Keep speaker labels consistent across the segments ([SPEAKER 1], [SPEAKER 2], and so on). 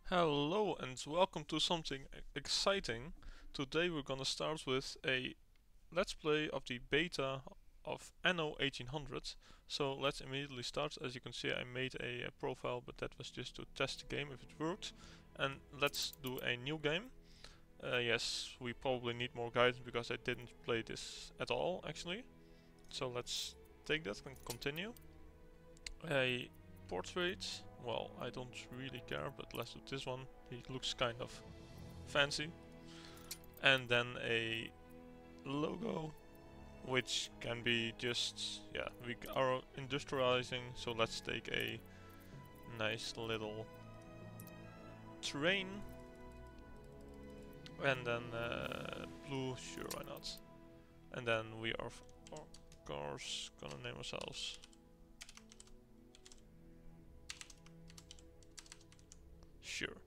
[SPEAKER 1] Hello and welcome to something exciting. Today we're gonna start with a let's play of the beta of Anno 1800. So let's immediately start. As you can see, I made a profile, but that was just to test the game if it worked. And let's do a new game. Yes, we probably need more guidance because I didn't play this at all actually. So let's take that and continue. A portrait. Well, I don't really care, but let's do this one. He looks kind of fancy. And then a logo, which can be just, yeah, we are industrializing, so let's take a nice little train. And then blue, sure, why not. And then we are, of course, gonna name ourselves. Sure.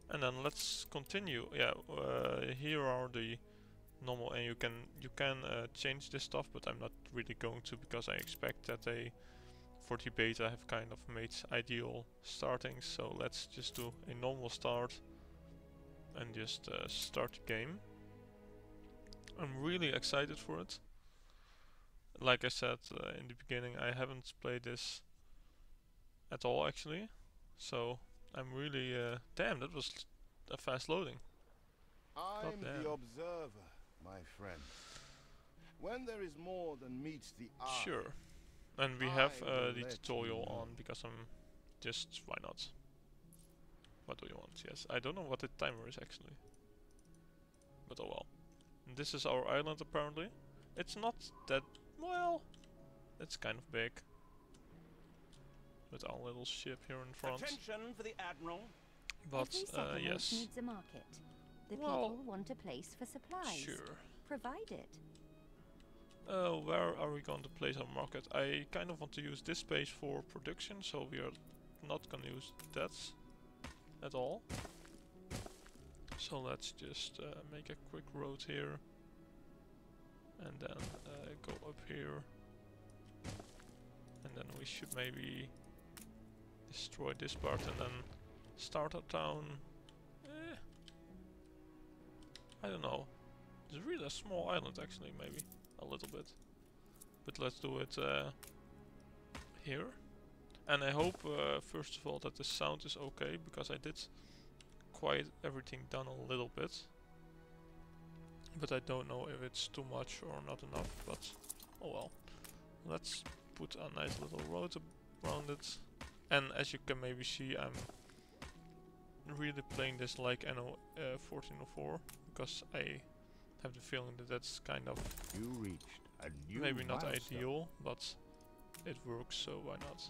[SPEAKER 1] And then let's continue. Yeah, here are the normal, and you can change this stuff, but I'm not really going to because I expect that they for the beta have kind of made ideal startings. So let's just do a normal start and just start the game. I'm really excited for it. Like I said in the beginning, I haven't played this at all actually, so I'm really damn, that was a fast loading. God
[SPEAKER 2] I'm
[SPEAKER 1] damn.
[SPEAKER 2] the observer, my friend. When there is more than meets the eye,
[SPEAKER 1] Sure. And we have
[SPEAKER 2] I will
[SPEAKER 1] the
[SPEAKER 2] let you
[SPEAKER 1] tutorial
[SPEAKER 2] know.
[SPEAKER 1] on because I'm just, why not? What do you want? Yes, I don't know what the timer is actually. But oh well. And this is our island apparently. It's not that, well, it's kind of big. With our little ship here in front.
[SPEAKER 3] Attention for the Admiral.
[SPEAKER 1] But
[SPEAKER 4] Every settlement
[SPEAKER 1] yes.
[SPEAKER 4] needs a market. The
[SPEAKER 1] Well,
[SPEAKER 4] people want a place for supplies.
[SPEAKER 1] sure.
[SPEAKER 4] Provide it.
[SPEAKER 1] Where are we going to place our market? I kind of want to use this space for production, so we are not gonna use that at all. So let's just make a quick road here and then go up here, and then we should maybe destroy this part and then start a town. I don't know. It's really a small island actually, maybe a little bit, but let's do it here. And I hope first of all that the sound is okay, because I did quiet everything down a little bit, but I don't know if it's too much or not enough, but oh well. Let's put a nice little road around it. And as you can maybe see, I'm really playing this like Anno 1404, because I have the feeling that that's kind of
[SPEAKER 2] You reached a new
[SPEAKER 1] maybe not
[SPEAKER 2] milestone.
[SPEAKER 1] ideal, but it works, so why not?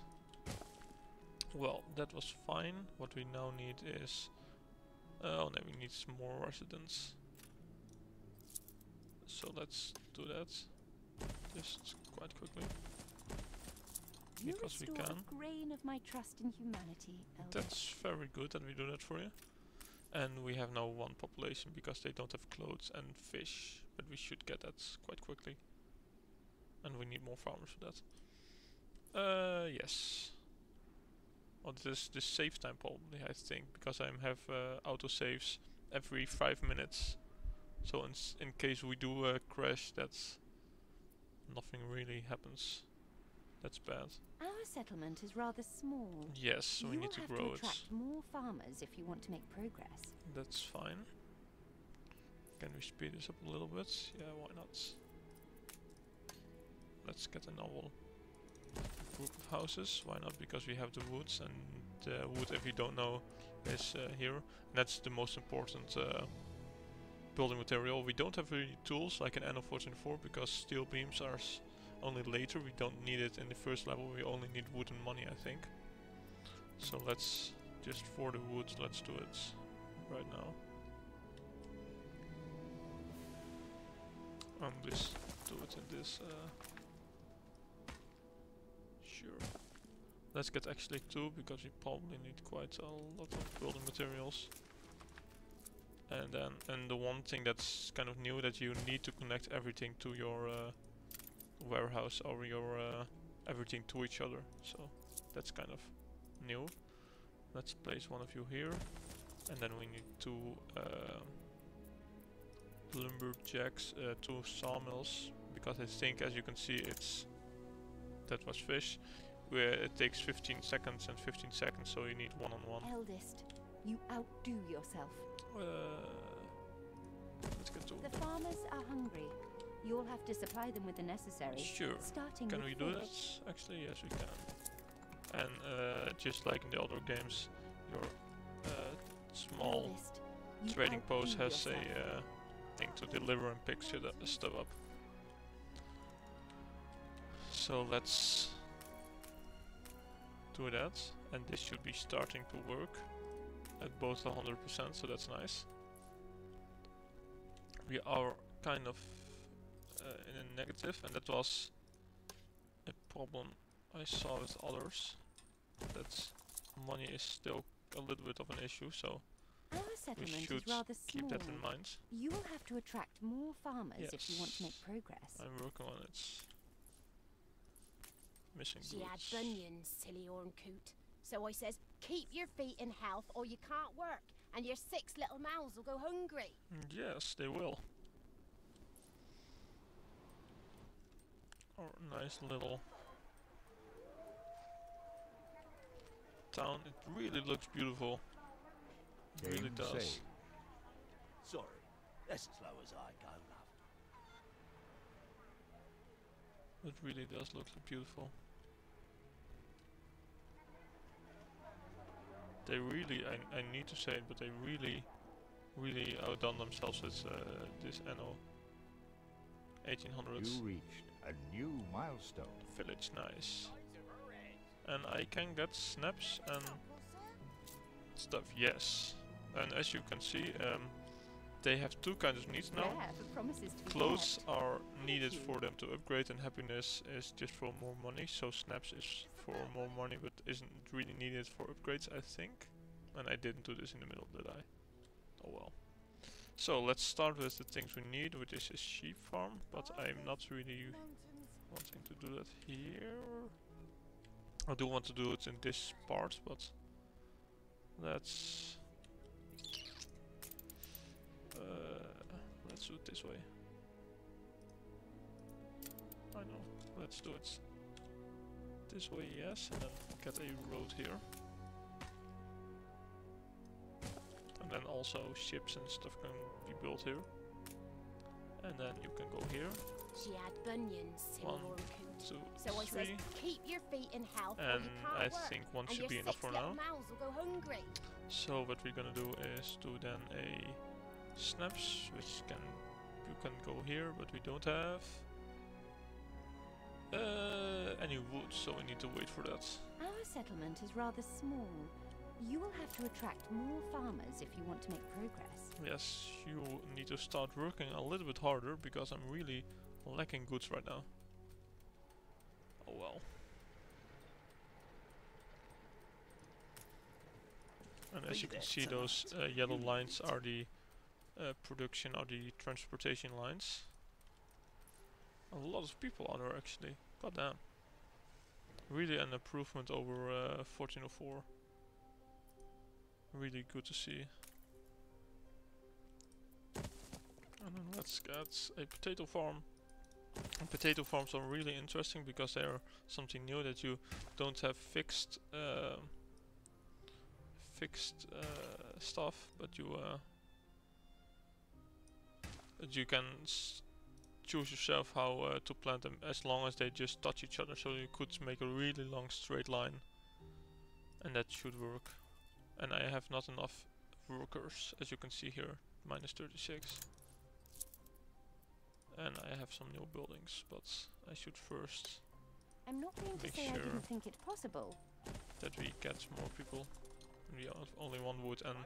[SPEAKER 1] Well, that was fine. What we now need is oh no, we need some more residents. So let's do that just quite quickly,
[SPEAKER 4] You
[SPEAKER 1] because we
[SPEAKER 4] restore
[SPEAKER 1] can.
[SPEAKER 4] a grain of my trust in humanity, Elder.
[SPEAKER 1] That's very good that we do that for you. And we have now one population because they don't have clothes and fish, but we should get that quite quickly. And we need more farmers for that. Yes. Oh, this is the save time probably, I think, because I have auto saves every 5 minutes. So in case we do crash, that's nothing really happens. That's bad.
[SPEAKER 4] Our settlement is rather small.
[SPEAKER 1] Yes, so we
[SPEAKER 4] You
[SPEAKER 1] need
[SPEAKER 4] will
[SPEAKER 1] to
[SPEAKER 4] have
[SPEAKER 1] grow
[SPEAKER 4] to
[SPEAKER 1] it.
[SPEAKER 4] attract more farmers if you want to make progress.
[SPEAKER 1] That's fine. Can we speed this up a little bit? Yeah, why not? Let's get a novel group of houses. Why not? Because we have the woods, and the wood, if you don't know, is here. That's the most important building material. We don't have really tools like in Anno 1404 because steel beams are only later. We don't need it in the first level. We only need wood and money, I think. So let's just for the wood, let's do it right now. Just do it in this. Sure. Let's get actually 2 because we probably need quite a lot of building materials. And then, and the one thing that's kind of new, that you need to connect everything to your warehouse or your everything to each other. So that's kind of new. Let's place one of you here. And then we need two lumberjacks, two sawmills, because I think, as you can see, that was fish. Where it takes 15 seconds and 15 seconds, so you need one on one.
[SPEAKER 4] Eldest, you outdo yourself.
[SPEAKER 1] Let's get to
[SPEAKER 4] The farmers are hungry. You'll have to supply them with the necessary.
[SPEAKER 1] Sure.
[SPEAKER 4] Starting
[SPEAKER 1] Can
[SPEAKER 4] with
[SPEAKER 1] we do that?
[SPEAKER 4] fish.
[SPEAKER 1] Actually, yes, we can. And just like in the other games, your small
[SPEAKER 4] Eldest, you
[SPEAKER 1] trading post
[SPEAKER 4] outdo
[SPEAKER 1] has
[SPEAKER 4] yourself.
[SPEAKER 1] a thing to deliver and pick stuff up. So let's do that, and this should be starting to work at both 100%, so that's nice. We are kind of in a negative, and that was a problem I saw with others. That money is still a little bit of an issue, so
[SPEAKER 4] Our
[SPEAKER 1] we
[SPEAKER 4] settlement
[SPEAKER 1] should
[SPEAKER 4] is rather
[SPEAKER 1] keep
[SPEAKER 4] small.
[SPEAKER 1] that in mind.
[SPEAKER 4] You will have to attract more farmers if you want to make
[SPEAKER 1] Yes.
[SPEAKER 4] progress.
[SPEAKER 1] I'm working on it. Missing
[SPEAKER 3] She had
[SPEAKER 1] goods.
[SPEAKER 3] bunions, silly horn coot. So I says, keep your feet in health or you can't work, and your 6 little mouths will go hungry.
[SPEAKER 1] Yes, they will. Our nice little town. It really looks beautiful. It really
[SPEAKER 2] Game
[SPEAKER 1] does.
[SPEAKER 2] saved.
[SPEAKER 5] Sorry, that's as low as I go, love.
[SPEAKER 1] It really does look beautiful. They really, I need to say it, but they really outdone themselves with this Anno 1800s
[SPEAKER 6] You reached a new milestone.
[SPEAKER 1] village. Nice. And I can get snaps and stuff, yes. And as you can see, they have two kinds of needs now.
[SPEAKER 4] Rare, but promises to be
[SPEAKER 1] Clothes
[SPEAKER 4] kept.
[SPEAKER 1] are needed
[SPEAKER 4] you.
[SPEAKER 1] for them to upgrade, and happiness is just for more money. So snaps is for more money, but isn't really needed for upgrades, I think. And I didn't do this in the middle, did I? Oh well. So let's start with the things we need, which is a sheep farm, but I'm not really wanting to do that here. I do want to do it in this part, but let's do it this way. I know. Let's do it this way, yes, and then get a road here. And then also ships and stuff can be built here. And then you can go here.
[SPEAKER 3] She had bunions, silly
[SPEAKER 1] One,
[SPEAKER 3] horn coot.
[SPEAKER 1] 2,
[SPEAKER 3] So I says,
[SPEAKER 1] 3.
[SPEAKER 3] keep your feet in health or
[SPEAKER 1] And
[SPEAKER 3] you can't
[SPEAKER 1] I
[SPEAKER 3] work,
[SPEAKER 1] think one
[SPEAKER 3] and
[SPEAKER 1] should
[SPEAKER 3] your
[SPEAKER 1] be enough
[SPEAKER 3] 6
[SPEAKER 1] for
[SPEAKER 3] little
[SPEAKER 1] now.
[SPEAKER 3] mouths will go hungry.
[SPEAKER 1] So what we're gonna do is do then a snaps, which you can go here, but we don't have any wood, so we need to wait for that.
[SPEAKER 4] Our settlement is rather small. You will have to attract more farmers if you want to make progress.
[SPEAKER 1] Yes, you need to start working a little bit harder because I'm really lacking goods right now. Oh well. And as
[SPEAKER 5] Be
[SPEAKER 1] you can
[SPEAKER 5] there
[SPEAKER 1] see, those
[SPEAKER 5] tonight.
[SPEAKER 1] yellow
[SPEAKER 5] You
[SPEAKER 1] lines
[SPEAKER 5] need
[SPEAKER 1] are the production or the transportation lines. A lot of people are there actually. God damn. Really an improvement over 1404. Really good to see. And then let's get a potato farm. And potato farms are really interesting because they are something new that you don't have fixed stuff, but you can choose yourself how to plant them as long as they just touch each other. So you could make a really long straight line, and that should work. And I have not enough workers, as you can see here, minus 36. And I have some new buildings, but I should first
[SPEAKER 4] I'm not going to
[SPEAKER 1] Make
[SPEAKER 4] say I
[SPEAKER 1] sure
[SPEAKER 4] didn't think it possible.
[SPEAKER 1] that we get more people. We have only one wood, and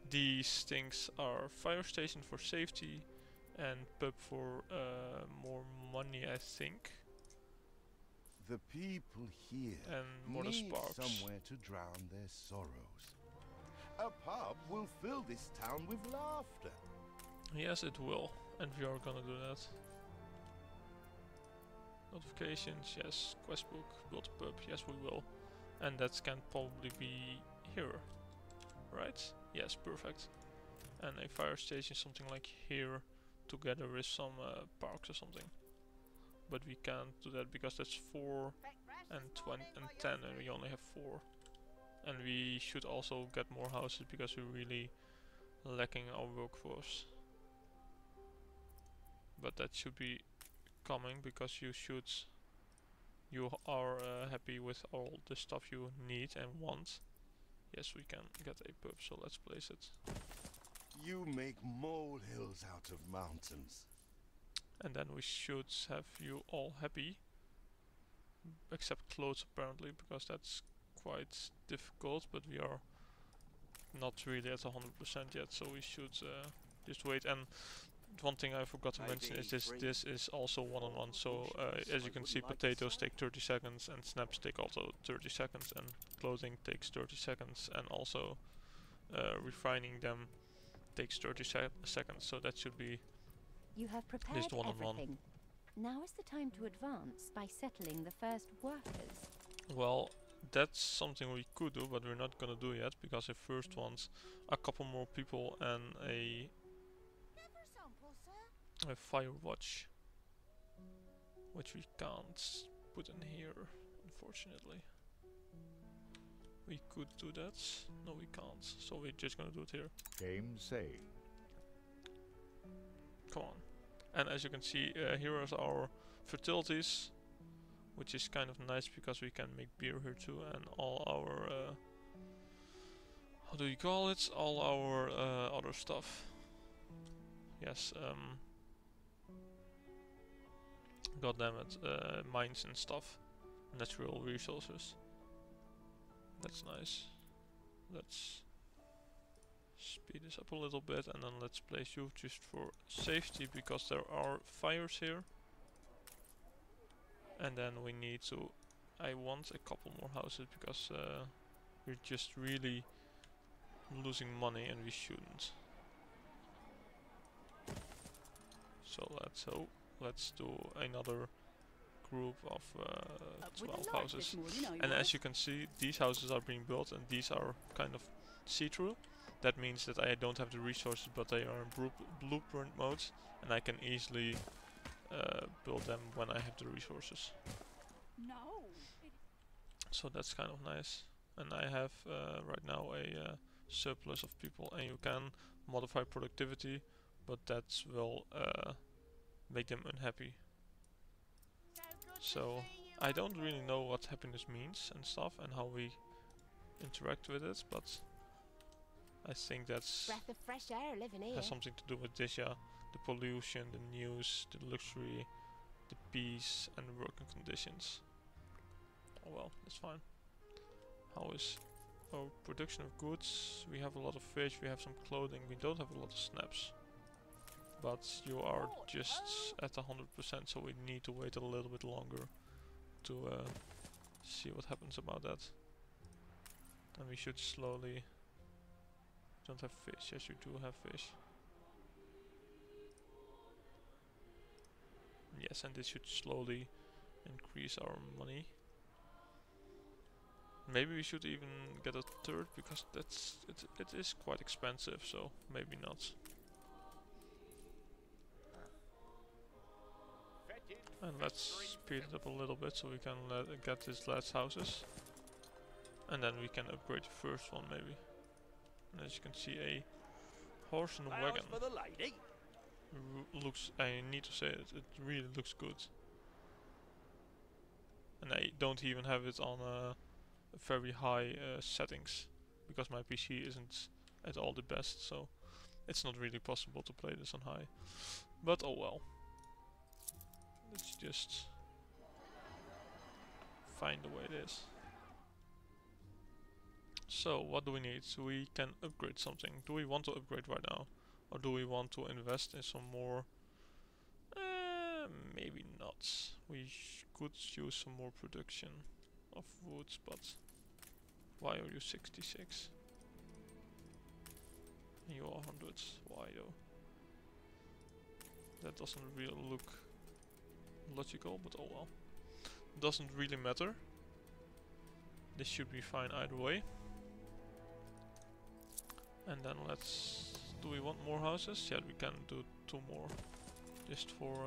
[SPEAKER 1] these things are fire station for safety and pub for more money, I think,
[SPEAKER 2] The people here
[SPEAKER 1] and more the
[SPEAKER 2] need
[SPEAKER 1] sparks.
[SPEAKER 2] somewhere to drown their sorrows. A pub will fill this town with laughter.
[SPEAKER 1] Yes, it will, and we are gonna do that. Notifications, yes. Quest book, build a pub, yes we will. And that can probably be here. right? Yes, perfect. And a fire station, something like here, together with some parks or something. But we can't do that because that's 4 and 20 and 10, and we only have 4. And we should also get more houses because we're really lacking our workforce. But that should be coming because you are happy with all the stuff you need and want. Yes, we can get a pub, so let's place it.
[SPEAKER 2] You make molehills out of mountains.
[SPEAKER 1] And then we should have you all happy. Except clothes apparently, because that's quite difficult, but we are not really at 100% yet, so we should just wait. And one thing I forgot to mention is this is also one-on-one, so as you can see, potatoes take 30 seconds and snaps take also 30 seconds, and clothing takes 30 seconds, and also refining them takes 30 seconds, so that should be
[SPEAKER 4] You have prepared
[SPEAKER 1] just one-on-one.
[SPEAKER 4] everything. Now is the time to advance by settling the first workers.
[SPEAKER 1] Well, that's something we could do, but we're not gonna do yet, because I first want a couple more people and a fire watch, which we can't put in here, unfortunately. We could do that. No, we can't. So we're just gonna do it here.
[SPEAKER 6] Game say.
[SPEAKER 1] Come on. And as you can see, here is our fertilities, which is kind of nice because we can make beer here too, and all our how do you call it? All our other stuff. Yes. God damn it, mines and stuff, natural resources. That's nice. Let's speed this up a little bit, and then let's place you just for safety, because there are fires here. And then we need to, I want a couple more houses, because we're just really losing money and we shouldn't. So let's do another group of 12 houses. And as you can see, these houses are being built and these are kind of see-through. That means that I don't have the resources, but they are in blueprint mode, and I can easily build them when I have the resources.
[SPEAKER 7] No.
[SPEAKER 1] So that's kind of nice. And I have right now a surplus of people, and you can modify productivity, but that will make them unhappy. So I don't really know what happiness means and stuff, and how we interact with it, but I think that's
[SPEAKER 3] Breath of fresh air living here.
[SPEAKER 1] has something to do with this, yeah. The pollution, the news, the luxury, the peace, and the working conditions. Oh well, that's fine. How is our production of goods? We have a lot of fish, we have some clothing, we don't have a lot of snaps. But you are just at 100%, so we need to wait a little bit longer to see what happens about that. And we should slowly... Don't have fish. Yes, you do have fish. Yes, and this should slowly increase our money. Maybe we should even get a third, because it is quite expensive, so maybe not. And let's speed it up a little bit so we can get these last houses. And then we can upgrade the first one maybe. And as you can see, a horse and a wagon.
[SPEAKER 5] For the lady.
[SPEAKER 1] Looks, I need to say it really looks good. And I don't even have it on very high settings, because my PC isn't at all the best, so it's not really possible to play this on high. But oh well. Let's just find the way it is. So what do we need? So we can upgrade something. Do we want to upgrade right now? Or do we want to invest in some more? Maybe not. We could use some more production of woods, but why are you 66? And you are 100. Why though? That doesn't really look logical, but oh well. Doesn't really matter. This should be fine either way. And then let's... Do we want more houses? Yeah, we can do 2 more. Just for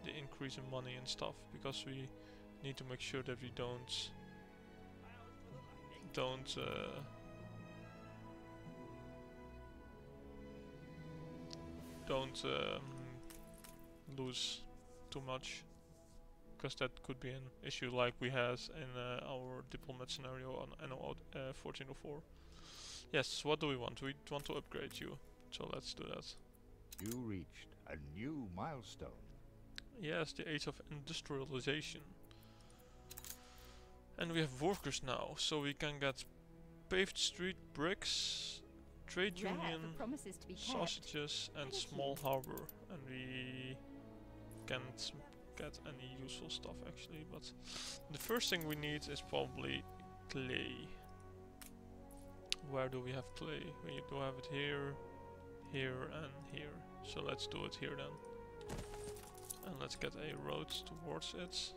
[SPEAKER 1] the increase in money and stuff. Because we need to make sure that we don't lose too much, because that could be an issue like we had in our diplomat scenario on Anno 1404. Yes, what do we want? We want to upgrade you, so let's do that.
[SPEAKER 6] You reached a new milestone.
[SPEAKER 1] Yes, the age of industrialization. And we have workers now, so we can get paved street bricks, trade
[SPEAKER 4] Rare
[SPEAKER 1] union,
[SPEAKER 4] for promises to be kept.
[SPEAKER 1] sausages, and
[SPEAKER 4] Thank
[SPEAKER 1] small
[SPEAKER 4] you.
[SPEAKER 1] harbor. And we can't get any useful stuff actually, but the first thing we need is probably clay. Where do we have clay? We do have it here, here, and here. So let's do it here then. And let's get a road towards it.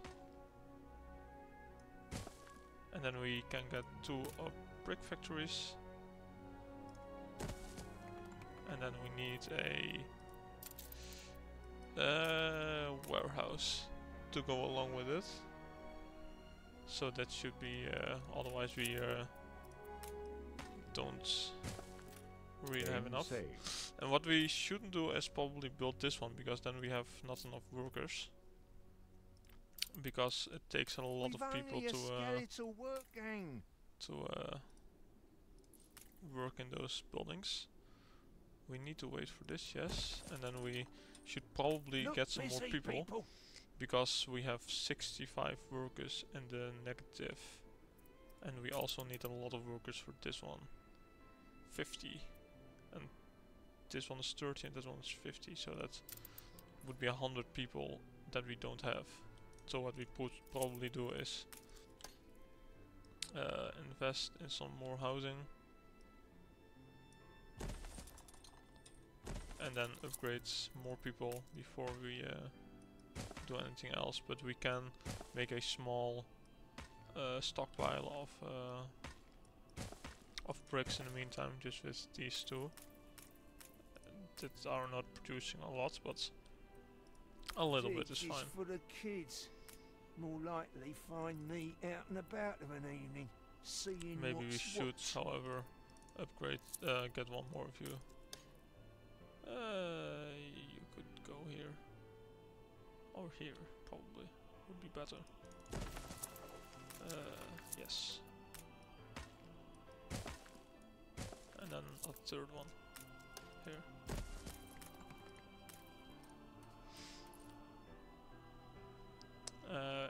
[SPEAKER 1] And then we can get 2 brick factories. And then we need a warehouse to go along with it. So that should be, otherwise we don't really have enough.
[SPEAKER 6] Saved.
[SPEAKER 1] And what we shouldn't do is probably build this one, because then we have not enough workers. Because it takes a lot of people to work in those buildings. We need to wait for this, yes, and then we should probably get some more people, because we have 65 workers in the negative, and we also need a lot of workers for this one. 50, and this one is 30 and this one is 50, so that would be 100 people that we don't have. So what we probably do is invest in some more housing, and then upgrade more people before we do anything else. But we can make a small stockpile of bricks in the meantime, just with these 2 that are not producing a lot, but a little bit is fine.
[SPEAKER 7] For the kids, more likely find me out and about of an evening, seeing
[SPEAKER 1] Maybe we
[SPEAKER 7] what's
[SPEAKER 1] should,
[SPEAKER 7] what.
[SPEAKER 1] however, upgrade, get 1 more of you. You could go here. Or here, probably. Would be better. Yes. And then a 3rd one. Here.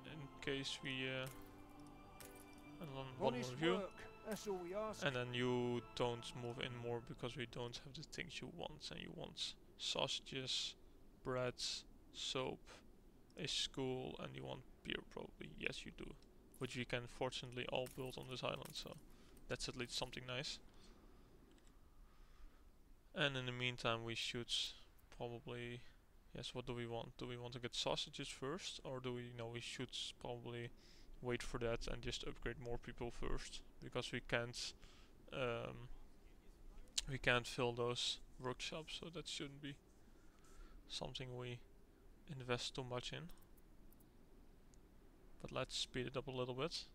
[SPEAKER 1] In case we... and then 1 more
[SPEAKER 7] Honest
[SPEAKER 1] of you.
[SPEAKER 7] work, that's all we ask.
[SPEAKER 1] And then you don't move in more because we don't have the things you want. And you want sausages, bread, soap, a school, and you want beer probably. Yes, you do. Which we can fortunately all build on this island, so that's at least something nice. And in the meantime we should probably... Yes, what do we want? Do we want to get sausages first? Or do we... No, we should probably wait for that and just upgrade more people first, because we can't fill those workshops, so that shouldn't be something we invest too much in. But let's speed it up a little bit.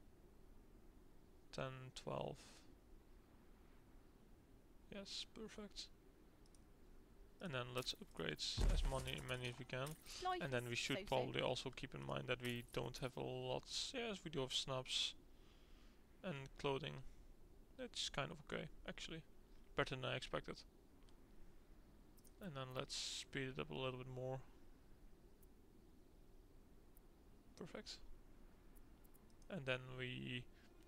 [SPEAKER 1] 10, 12. Yes, perfect. And then let's upgrade as many as we can. And then we should probably also keep in mind that we don't have a lot. Yes, we do have snaps and clothing. It's kind of okay, actually. Better than I expected. And then let's speed it up a little bit more. Perfect. And then we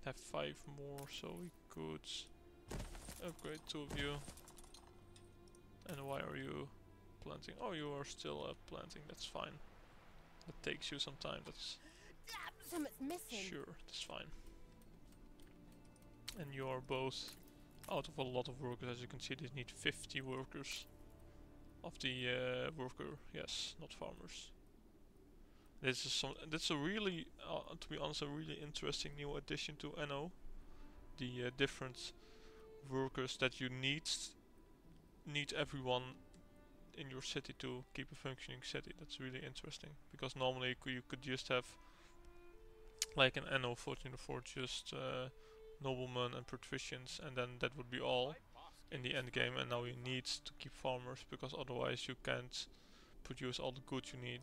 [SPEAKER 1] have 5 more, so we could upgrade 2 of you. And why are you planting? Oh, you are still planting, that's fine. That takes you some time, that's...
[SPEAKER 3] Something's missing.
[SPEAKER 1] Sure, that's fine. And you are both out of a lot of workers. As you can see, they need 50 workers. Of the worker, yes, not farmers. This is that's a really, to be honest, a really interesting new addition to Anno. The different workers that you need everyone in your city to keep a functioning city. That's really interesting, because normally you could just have, like in Anno 1404, just noblemen and patricians, and then that would be all in the end game. And now you need to keep farmers, because otherwise you can't produce all the goods you need,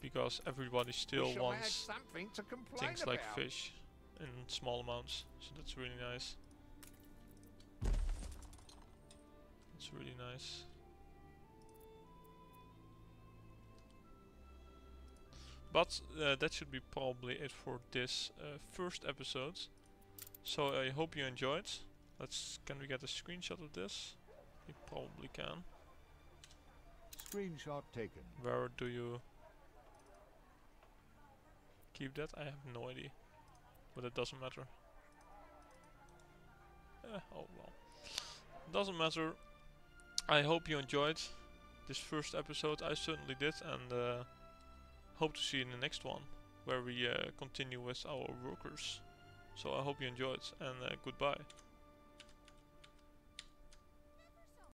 [SPEAKER 1] because everybody still
[SPEAKER 6] Wish I had
[SPEAKER 1] wants
[SPEAKER 6] something to complain
[SPEAKER 1] things like
[SPEAKER 6] about.
[SPEAKER 1] fish in small amounts. So that's really nice. It's really nice. But that should be probably it for this first episode. So I hope you enjoyed. Can we get a screenshot of this? We probably can.
[SPEAKER 6] Screenshot taken.
[SPEAKER 1] Where do you keep that? I have no idea. But it doesn't matter. Oh well. Doesn't matter. I hope you enjoyed this first episode. I certainly did, and hope to see you in the next one, where we continue with our workers. So I hope you enjoyed, and goodbye.